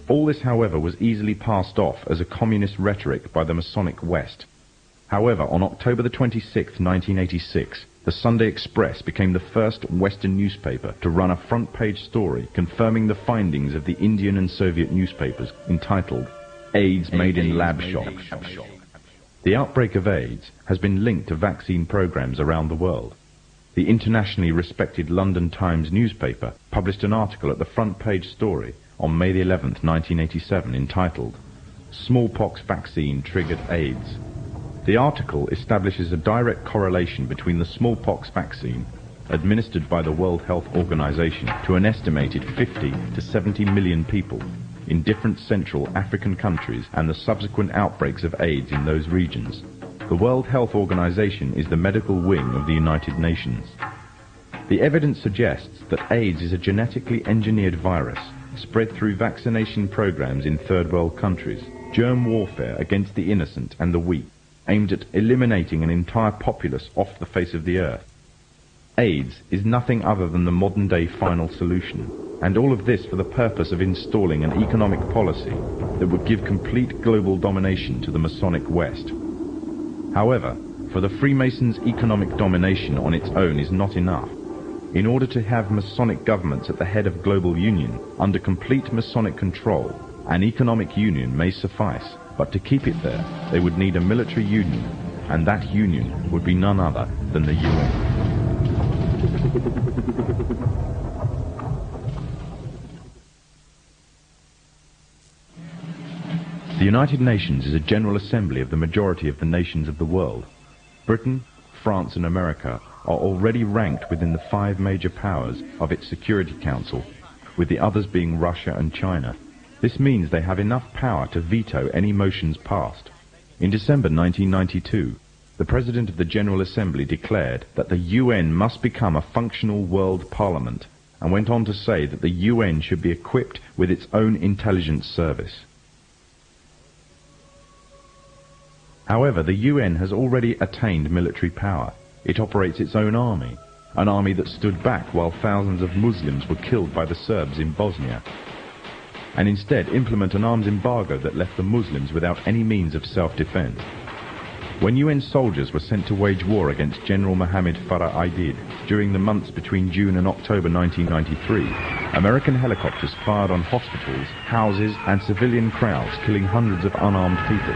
All this, however, was easily passed off as a communist rhetoric by the Masonic West. However, on October the 26th, 1986, the Sunday Express became the first Western newspaper to run a front-page story confirming the findings of the Indian and Soviet newspapers entitled AIDS Made in Lab Shop. The outbreak of AIDS has been linked to vaccine programs around the world. The internationally respected London Times newspaper published an article at the front-page story on May the 11th, 1987, entitled Smallpox Vaccine Triggered AIDS. The article establishes a direct correlation between the smallpox vaccine administered by the World Health Organization to an estimated 50 to 70 million people in different Central African countries and the subsequent outbreaks of AIDS in those regions. The World Health Organization is the medical wing of the United Nations. The evidence suggests that AIDS is a genetically engineered virus spread through vaccination programs in third world countries, germ warfare against the innocent and the weak, aimed at eliminating an entire populace off the face of the earth. AIDS is nothing other than the modern-day final solution, and all of this for the purpose of installing an economic policy that would give complete global domination to the Masonic West. However, for the Freemasons' economic domination on its own is not enough. In order to have Masonic governments at the head of global union under complete Masonic control, an economic union may suffice, but to keep it there, they would need a military union, and that union would be none other than the UN. The United Nations is a general assembly of the majority of the nations of the world. Britain, France and America are already ranked within the 5 major powers of its Security Council, with the others being Russia and China. This means they have enough power to veto any motions passed. In December 1992, the President of the General Assembly declared that the UN must become a functional world parliament, and went on to say that the UN should be equipped with its own intelligence service. However, the UN has already attained military power. It operates its own army, an army that stood back while thousands of Muslims were killed by the Serbs in Bosnia, and instead implement an arms embargo that left the Muslims without any means of self-defense. When UN soldiers were sent to wage war against General Mohammed Farah Aidid during the months between June and October 1993, American helicopters fired on hospitals, houses and civilian crowds, killing hundreds of unarmed people.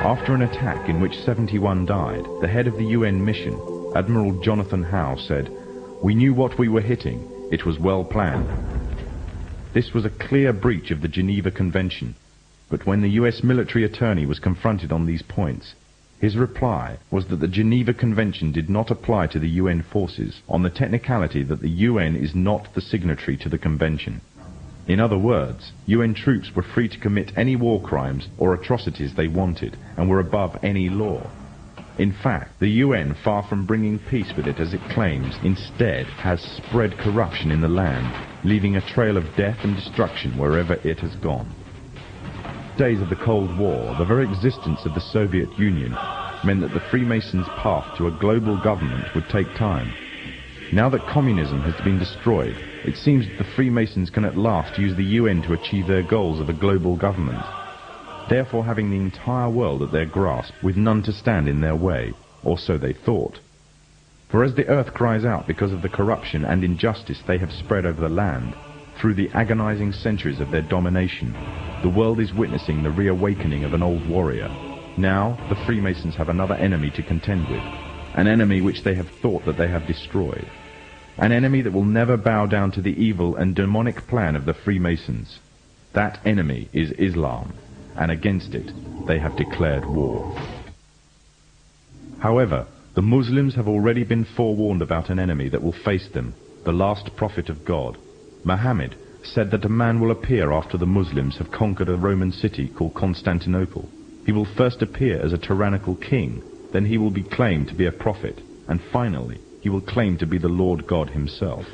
After an attack in which 71 died, the head of the UN mission, Admiral Jonathan Howe, said, "We knew what we were hitting. It was well planned." This was a clear breach of the Geneva Convention, but when the US military attorney was confronted on these points, his reply was that the Geneva Convention did not apply to the UN forces on the technicality that the UN is not the signatory to the convention. In other words, UN troops were free to commit any war crimes or atrocities they wanted and were above any law. In fact, the UN, far from bringing peace with it as it claims, instead has spread corruption in the land, leaving a trail of death and destruction wherever it has gone. Days of the Cold War, the very existence of the Soviet Union meant that the Freemasons' path to a global government would take time. Now that communism has been destroyed, it seems that the Freemasons can at last use the UN to achieve their goals of a global government, therefore having the entire world at their grasp with none to stand in their way, or so they thought. For as the earth cries out because of the corruption and injustice they have spread over the land, through the agonizing centuries of their domination, the world is witnessing the reawakening of an old warrior. Now the Freemasons have another enemy to contend with, an enemy which they have thought that they have destroyed. An enemy that will never bow down to the evil and demonic plan of the Freemasons. That enemy is Islam, and against it they have declared war. However, the Muslims have already been forewarned about an enemy that will face them, the last prophet of God. Muhammad said that a man will appear after the Muslims have conquered a Roman city called Constantinople. He will first appear as a tyrannical king, then he will be claimed to be a prophet, and finally he will claim to be the Lord God himself.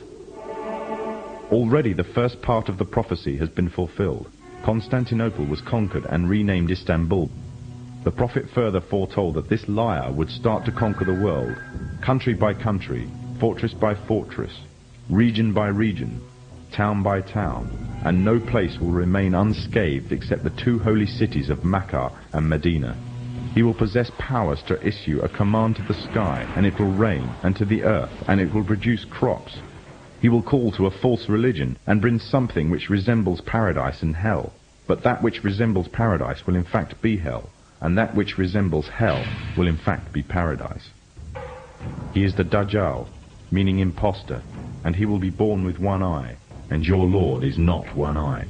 Already the first part of the prophecy has been fulfilled. Constantinople was conquered and renamed Istanbul. The prophet further foretold that this liar would start to conquer the world, country by country, fortress by fortress, region by region, town by town, and no place will remain unscathed except the two holy cities of Mecca and Medina. He will possess powers to issue a command to the sky, and it will rain, and to the earth, and it will produce crops. He will call to a false religion, and bring something which resembles paradise and hell. But that which resembles paradise will in fact be hell, and that which resembles hell will in fact be paradise. He is the Dajjal, meaning impostor, and he will be born with one eye, and your Lord is not one eye.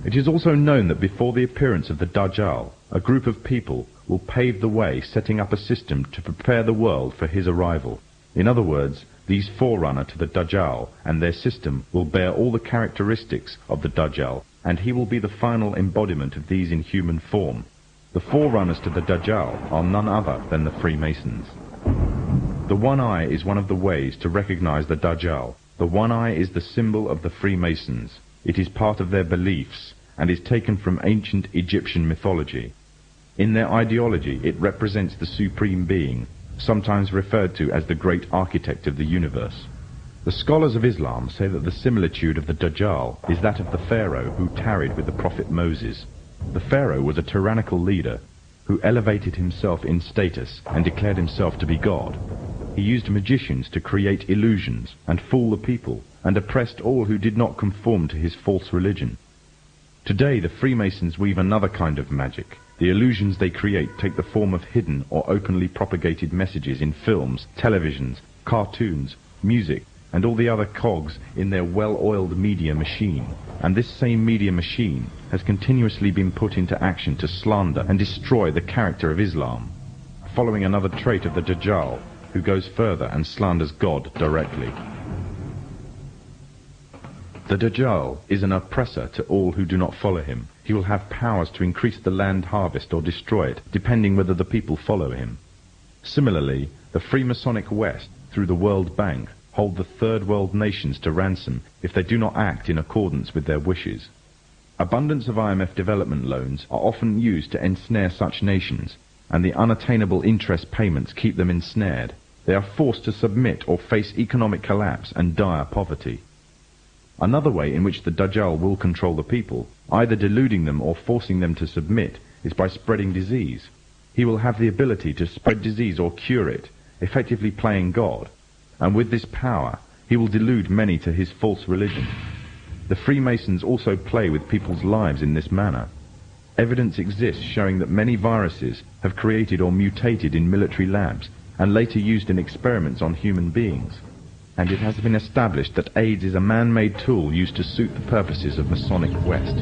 It is also known that before the appearance of the Dajjal, a group of people will pave the way, setting up a system to prepare the world for his arrival. In other words, these forerunner to the Dajjal and their system will bear all the characteristics of the Dajjal, and he will be the final embodiment of these in human form. The forerunners to the Dajjal are none other than the Freemasons. The one eye is one of the ways to recognize the Dajjal. The one eye is the symbol of the Freemasons. It is part of their beliefs and is taken from ancient Egyptian mythology. In their ideology, it represents the supreme being, sometimes referred to as the great architect of the universe. The scholars of Islam say that the similitude of the Dajjal is that of the Pharaoh who tarried with the prophet Moses. The Pharaoh was a tyrannical leader who elevated himself in status and declared himself to be God. He used magicians to create illusions and fool the people, and oppressed all who did not conform to his false religion. Today the Freemasons weave another kind of magic. The illusions they create take the form of hidden or openly propagated messages in films, televisions, cartoons, music, and all the other cogs in their well-oiled media machine. And this same media machine has continuously been put into action to slander and destroy the character of Islam, following another trait of the Dajjal, who goes further and slanders God directly. The Dajjal is an oppressor to all who do not follow him. He will have powers to increase the land harvest or destroy it, depending whether the people follow him. Similarly, the Freemasonic West, through the World Bank, hold the third world nations to ransom if they do not act in accordance with their wishes. Abundance of IMF development loans are often used to ensnare such nations, and the unattainable interest payments keep them ensnared. They are forced to submit or face economic collapse and dire poverty. Another way in which the Dajjal will control the people, either deluding them or forcing them to submit, is by spreading disease. He will have the ability to spread disease or cure it, effectively playing God, and with this power he will delude many to his false religion. The Freemasons also play with people's lives in this manner. Evidence exists showing that many viruses have created or mutated in military labs and later used in experiments on human beings. And it has been established that AIDS is a man-made tool used to suit the purposes of Masonic West.